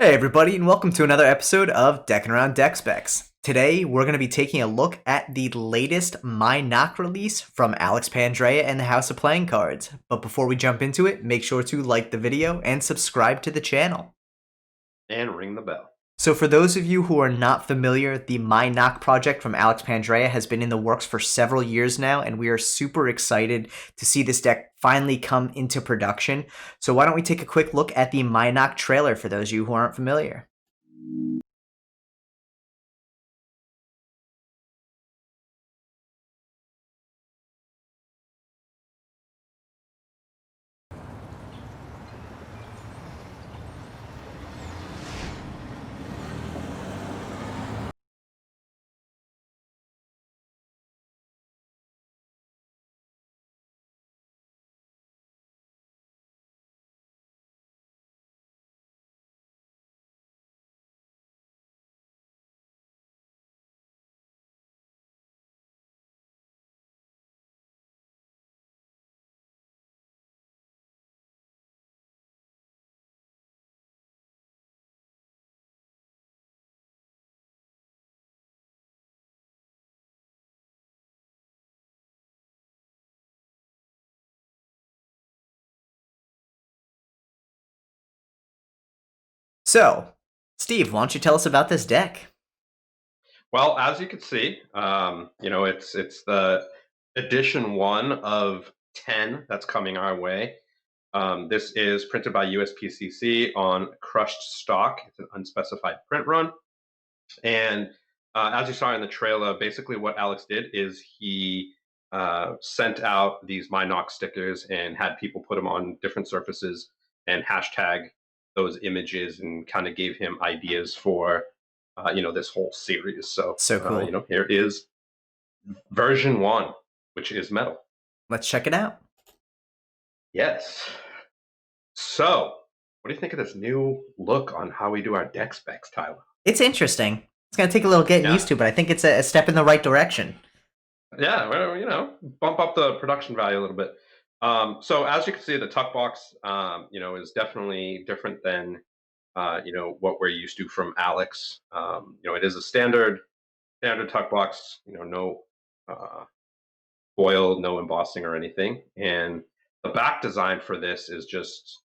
Hey everybody, and welcome to another episode of Deckin Around Deck Specs. Today, we're going to be taking a look at the latest NOC release from Alex Pandrea and the House of Playing Cards. But before we jump into it, make sure to like the video and subscribe to the channel. And ring the bell. So for those of you who are not familiar, the NOC project from Alex Pandrea has been in the works for several years now, and we are super excited to see this deck finally come into production. So why don't we take a quick look at the NOC trailer for those of you who aren't familiar. So, Steve, why don't you tell us about this deck? Well, as you can see, it's the edition 1 of 10 that's coming our way. This is printed by USPCC on crushed stock. It's an unspecified print run. And as you saw in the trailer, basically what Alex did is he sent out these NOC stickers and had people put them on different surfaces and hashtag those images and kind of gave him ideas for this whole series. So Cool. Here is version 1, which is metal. Let's check it out. Yes. So what do you think of this new look on how we do our deck specs, Tyler? It's interesting. It's going to take a little getting used to, but I think it's a step in the right direction. Yeah, well, bump up the production value a little bit. So as you can see, the tuck box, is definitely different than, what we're used to from Alex. It is a standard tuck box. No foil, no embossing or anything. And the back design for this is just,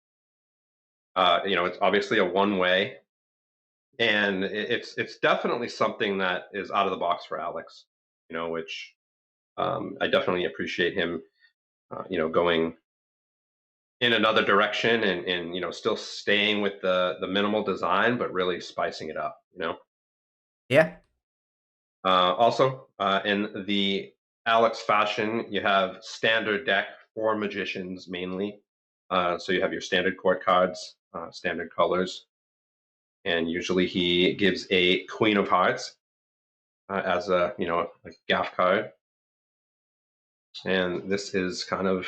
it's obviously a one-way, and it's definitely something that is out of the box for Alex. Which I definitely appreciate him. Going in another direction and still staying with the minimal design, but really spicing it up. Yeah. Also, in the Alex fashion, you have standard deck for magicians mainly. So you have your standard court cards, standard colors, and usually he gives a Queen of Hearts as a gaff card. And this is kind of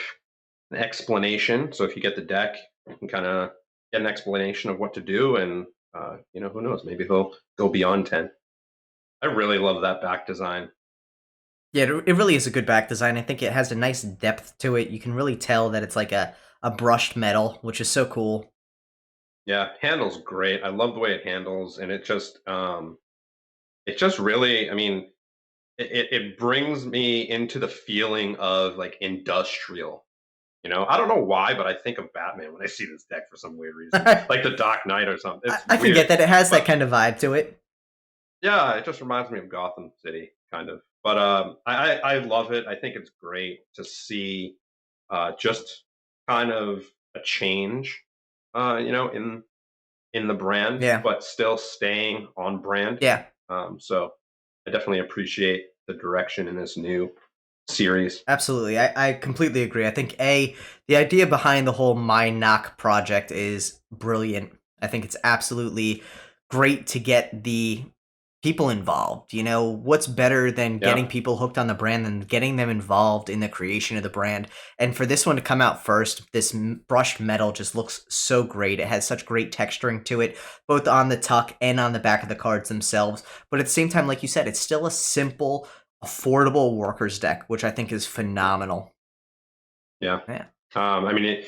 an explanation. So if you get the deck, you can kind of get an explanation of what to do, and who knows, maybe he'll go beyond 10. I really love that back design. Yeah, it really is a good back design. I think it has a nice depth to it. You can really tell that it's like a brushed metal, which is so cool. Yeah, handles great. I love the way it handles, and it just really, I mean, it brings me into the feeling of like industrial. I don't know why, but I think of Batman when I see this deck for some weird reason, like the Dark Knight or something. I can get that it has that kind of vibe to it. Yeah, it just reminds me of Gotham City, kind of. But I love it. I think it's great to see just kind of a change, in the brand, Yeah. but still staying on brand. Yeah. So I definitely appreciate the direction in this new series. Absolutely. I completely agree. I think the idea behind the whole NOC project is brilliant. I think it's absolutely great to get the people involved. What's better than getting people hooked on the brand than getting them involved in the creation of the brand? And for this one to come out first, this brushed metal just looks so great. It has such great texturing to it, both on the tuck and on the back of the cards themselves. But at the same time, like you said, it's still a simple, affordable workers deck, which I think is phenomenal. Yeah. Yeah. I mean,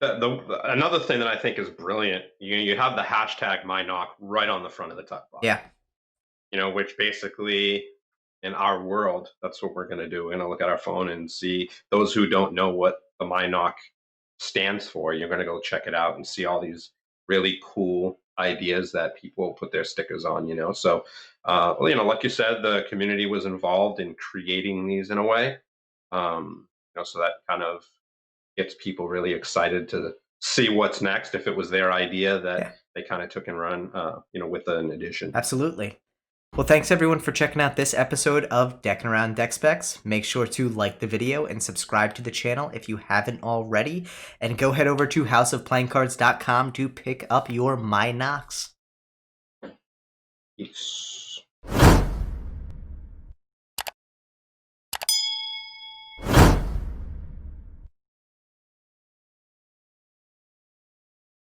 Another thing that I think is brilliant, you have the hashtag MyNock right on the front of the tuck box. Yeah. Which basically in our world, that's what we're going to do. We're going to look at our phone and see those who don't know what the MyNock stands for. You're going to go check it out and see all these really cool ideas that people put their stickers on. So, like you said, the community was involved in creating these in a way. So that kind of gets people really excited to see what's next. If it was their idea that Yeah. they kind of took and run, with an addition. Absolutely. Well, thanks everyone for checking out this episode of Deckin Around Deck Specs. Make sure to like the video and subscribe to the channel if you haven't already. And go head over to houseofplayingcards.com to pick up your MyNocs. Peace.